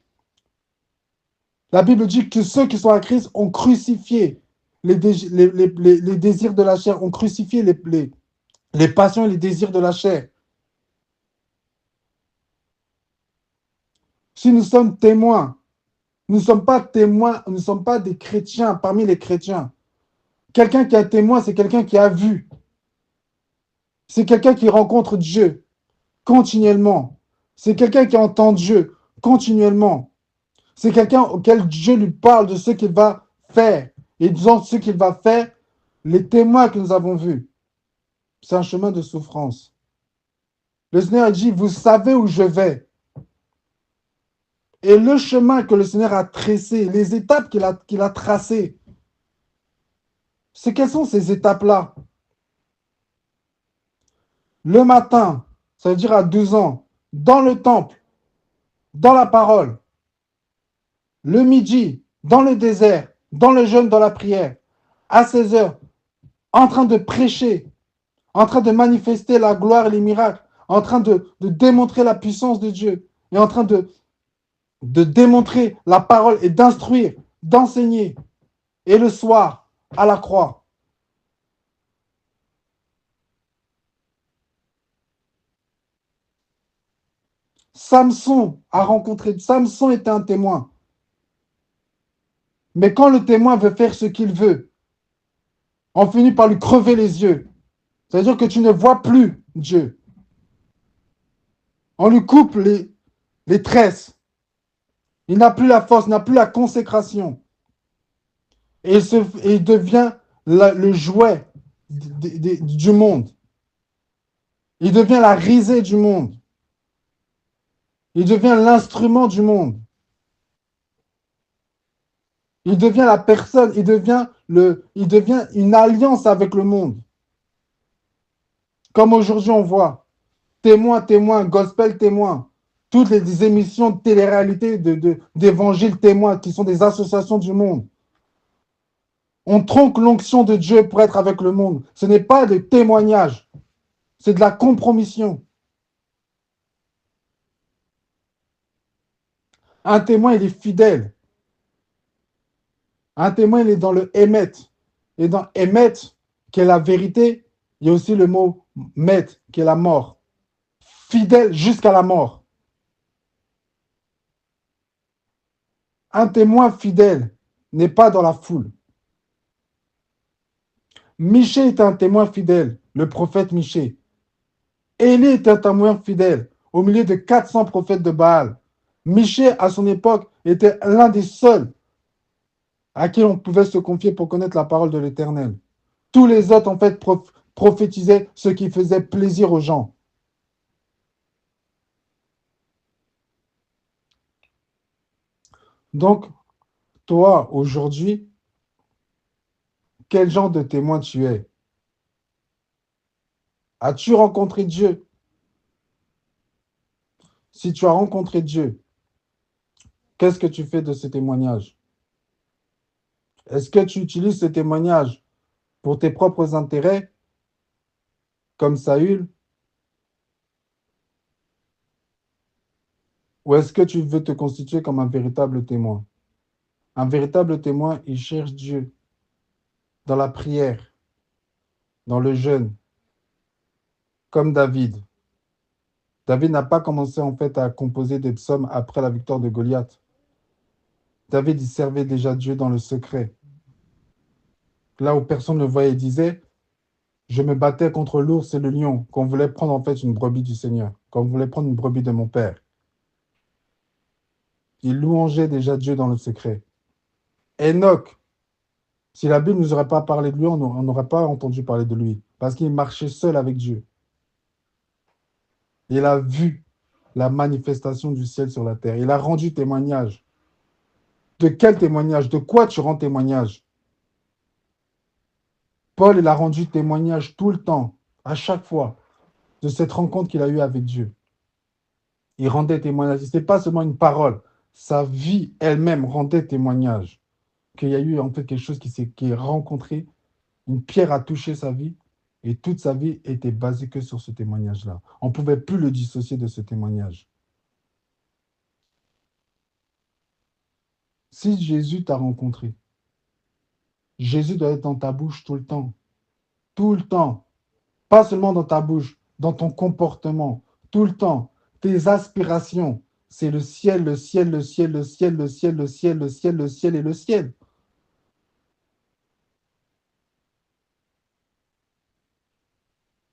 La Bible dit que ceux qui sont à Christ ont crucifié les désirs de la chair, ont crucifié les passions et les désirs de la chair. Si nous sommes témoins, nous ne sommes pas témoins, nous ne sommes pas des chrétiens parmi les chrétiens. Quelqu'un qui est témoin, c'est quelqu'un qui a vu. C'est quelqu'un qui rencontre Dieu continuellement. C'est quelqu'un qui entend Dieu continuellement. C'est quelqu'un auquel Dieu lui parle de ce qu'il va faire. Et disant ce qu'il va faire, les témoins que nous avons vus, c'est un chemin de souffrance. Le Seigneur dit, vous savez où je vais. Et le chemin que le Seigneur a tracé, les étapes qu'il a tracées, quelles sont ces étapes-là? Le matin, ça veut dire à 12 ans, dans le temple, dans la parole. Le midi, dans le désert, dans le jeûne, dans la prière. À 16 heures, en train de prêcher, en train de manifester la gloire et les miracles, en train de démontrer la puissance de Dieu, et en train de démontrer la parole et d'instruire, d'enseigner. Et le soir, à la croix. Samson était un témoin. Mais quand le témoin veut faire ce qu'il veut, on finit par lui crever les yeux. C'est-à-dire que tu ne vois plus Dieu. On lui coupe les tresses. Il n'a plus la force, il n'a plus la consécration. Et il devient le jouet du monde. Il devient la risée du monde. Il devient l'instrument du monde. Il devient la personne, il devient une alliance avec le monde. Comme aujourd'hui on voit, témoin, gospel témoin, toutes les émissions de télé-réalité d'évangile témoin qui sont des associations du monde. On tronque l'onction de Dieu pour être avec le monde. Ce n'est pas des témoignages, c'est de la compromission. Un témoin, il est fidèle. Un témoin, il est dans le émet. Et dans émet, qui est la vérité, il y a aussi le mot met, qui est la mort. Fidèle jusqu'à la mort. Un témoin fidèle n'est pas dans la foule. Michée est un témoin fidèle, le prophète Michée. Élie est un témoin fidèle au milieu de 400 prophètes de Baal. Michée, à son époque, était l'un des seuls à qui on pouvait se confier pour connaître la parole de l'Éternel. Tous les autres, en fait, prophétisait ce qui faisait plaisir aux gens. Donc, toi, aujourd'hui, quel genre de témoin tu es? As-tu rencontré Dieu? Si tu as rencontré Dieu, qu'est-ce que tu fais de ce témoignage? Est-ce que tu utilises ce témoignage pour tes propres intérêts, comme Saül, ou est-ce que tu veux te constituer comme un véritable témoin? Un véritable témoin, il cherche Dieu dans la prière, dans le jeûne, comme David. David n'a pas commencé en fait à composer des psaumes après la victoire de Goliath. David, il servait déjà Dieu dans le secret. Là où personne ne le voyait, il disait, je me battais contre l'ours et le lion, quand on voulait prendre en fait une brebis du Seigneur, quand on voulait prendre une brebis de mon Père. Il louangeait déjà Dieu dans le secret. Enoch, si la Bible ne nous aurait pas parlé de lui, on n'aurait pas entendu parler de lui, parce qu'il marchait seul avec Dieu. Il a vu la manifestation du ciel sur la terre. Il a rendu témoignage. De quel témoignage? De quoi tu rends témoignage? Paul, il a rendu témoignage tout le temps, à chaque fois, de cette rencontre qu'il a eue avec Dieu. Il rendait témoignage. Ce n'est pas seulement une parole. Sa vie elle-même rendait témoignage qu'il y a eu en fait quelque chose qui est rencontré, une pierre a touché sa vie et toute sa vie était basée que sur ce témoignage-là. On ne pouvait plus le dissocier de ce témoignage. Si Jésus t'a rencontré, Jésus doit être dans ta bouche tout le temps. Tout le temps. Pas seulement dans ta bouche, dans ton comportement. Tout le temps. Tes aspirations, c'est le ciel, le ciel, le ciel, le ciel, le ciel, le ciel, le ciel, le ciel et le ciel.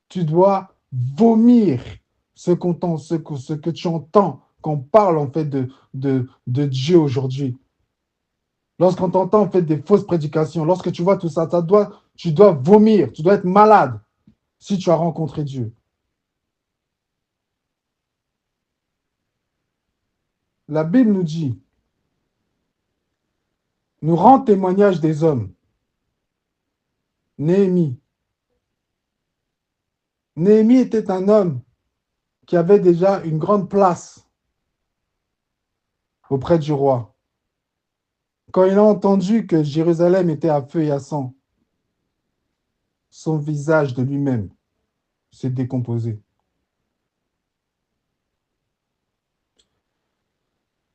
Tu dois vomir ce que tu entends quand on parle en fait de Dieu aujourd'hui. Lorsqu'on t'entend en fait des fausses prédications, lorsque tu vois tout ça, tu dois vomir, tu dois être malade si tu as rencontré Dieu. La Bible nous dit, nous rend témoignage des hommes. Néhémie. Néhémie était un homme qui avait déjà une grande place auprès du roi. Quand il a entendu que Jérusalem était à feu et à sang, son visage de lui-même s'est décomposé.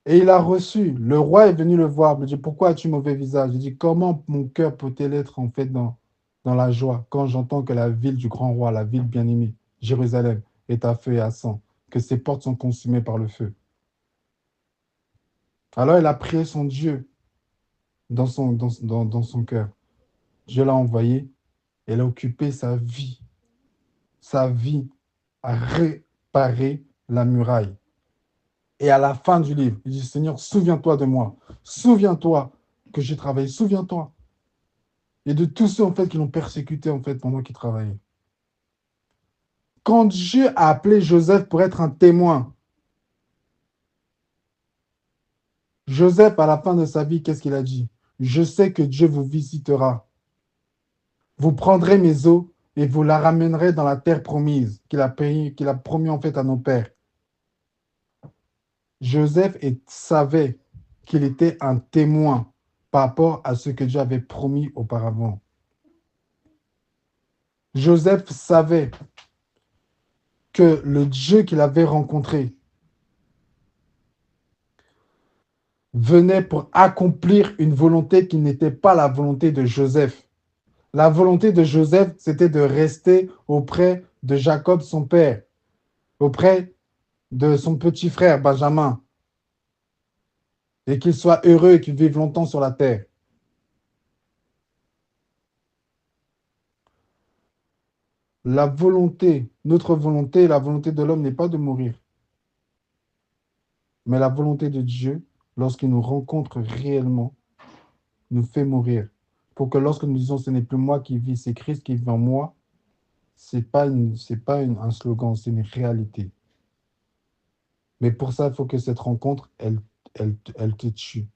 Et il a reçu. Le roi est venu le voir. Il me dit, pourquoi as-tu mauvais visage? Il dit, comment mon cœur peut-il être en fait dans la joie quand j'entends que la ville du grand roi, la ville bien-aimée, Jérusalem, est à feu et à sang, que ses portes sont consumées par le feu. Alors il a prié son Dieu dans son cœur. Dieu l'a envoyé. Elle a occupé sa vie à réparer la muraille. Et à la fin du livre, il dit, Seigneur, souviens-toi de moi. Souviens-toi que j'ai travaillé. Souviens-toi. Et de tous ceux en fait qui l'ont persécuté en fait pendant qu'il travaillait. Quand Dieu a appelé Joseph pour être un témoin, Joseph, à la fin de sa vie, qu'est-ce qu'il a dit? Je sais que Dieu vous visitera. Vous prendrez mes eaux et vous la ramènerez dans la terre promise qu'il a promis en fait à nos pères. Joseph savait qu'il était un témoin par rapport à ce que Dieu avait promis auparavant. Joseph savait que le Dieu qu'il avait rencontré venait pour accomplir une volonté qui n'était pas la volonté de Joseph. La volonté de Joseph, c'était de rester auprès de Jacob, son père, auprès de son petit frère Benjamin, et qu'il soit heureux et qu'il vive longtemps sur la terre. Notre volonté, la volonté de l'homme n'est pas de mourir, mais la volonté de Dieu, lorsqu'il nous rencontre réellement, nous fait mourir. Pour que lorsque nous disons ce n'est plus moi qui vis, c'est Christ qui vit en moi, c'est pas un slogan, c'est une réalité. Mais pour ça, il faut que cette rencontre, elle te tue.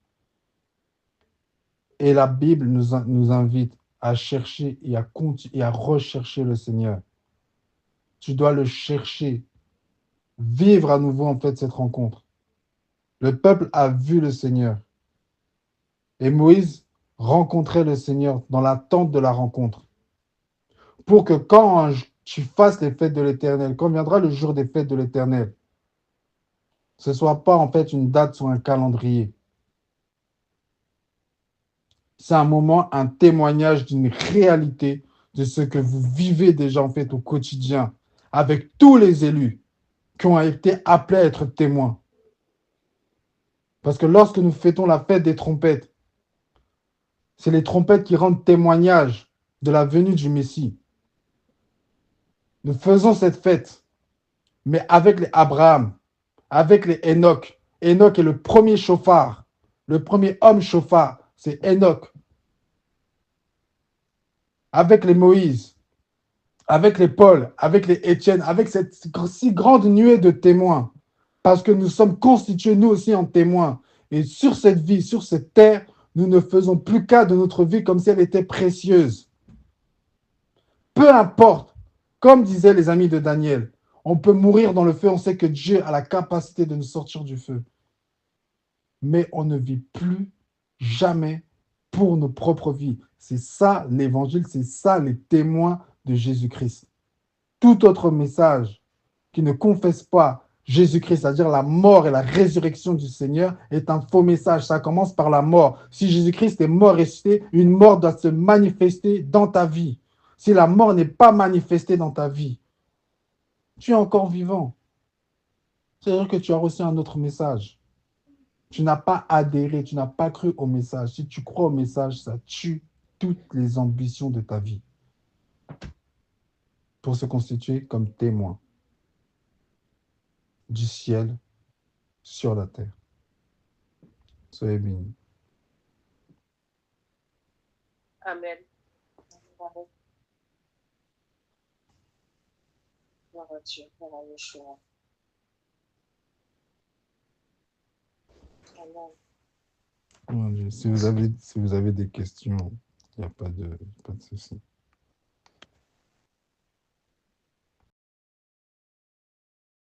Et la Bible nous invite à chercher et à rechercher le Seigneur. Tu dois le chercher, vivre à nouveau en fait cette rencontre. Le peuple a vu le Seigneur. Et Moïse rencontrait le Seigneur dans l'attente de la rencontre. Pour que quand tu fasses les fêtes de l'Éternel, quand viendra le jour des fêtes de l'Éternel, ce ne soit pas en fait une date sur un calendrier. C'est un moment, un témoignage d'une réalité de ce que vous vivez déjà en fait au quotidien avec tous les élus qui ont été appelés à être témoins. Parce que lorsque nous fêtons la fête des trompettes, c'est les trompettes qui rendent témoignage de la venue du Messie. Nous faisons cette fête, mais avec les Abraham, avec les Enoch. Enoch est le premier chauffard, le premier homme chauffard, c'est Enoch. Avec les Moïse, avec les Paul, avec les Étienne, avec cette si grande nuée de témoins, parce que nous sommes constitués nous aussi en témoins. Et sur cette vie, sur cette terre, nous ne faisons plus cas de notre vie comme si elle était précieuse. Peu importe, comme disaient les amis de Daniel, on peut mourir dans le feu, on sait que Dieu a la capacité de nous sortir du feu. Mais on ne vit plus jamais pour nos propres vies. C'est ça l'évangile, c'est ça les témoins de Jésus-Christ. Tout autre message qui ne confesse pas Jésus-Christ, c'est-à-dire la mort et la résurrection du Seigneur, est un faux message. Ça commence par la mort. Si Jésus-Christ est mort et ressuscité, une mort doit se manifester dans ta vie. Si la mort n'est pas manifestée dans ta vie, tu es encore vivant. C'est-à-dire que tu as reçu un autre message. Tu n'as pas adhéré, tu n'as pas cru au message. Si tu crois au message, ça tue toutes les ambitions de ta vie pour se constituer comme témoin du ciel sur la terre. Soyez bénis. Amen. Gloire à Dieu, gloire à Yeshua. Amen. Si vous avez des questions, il n'y a pas de souci.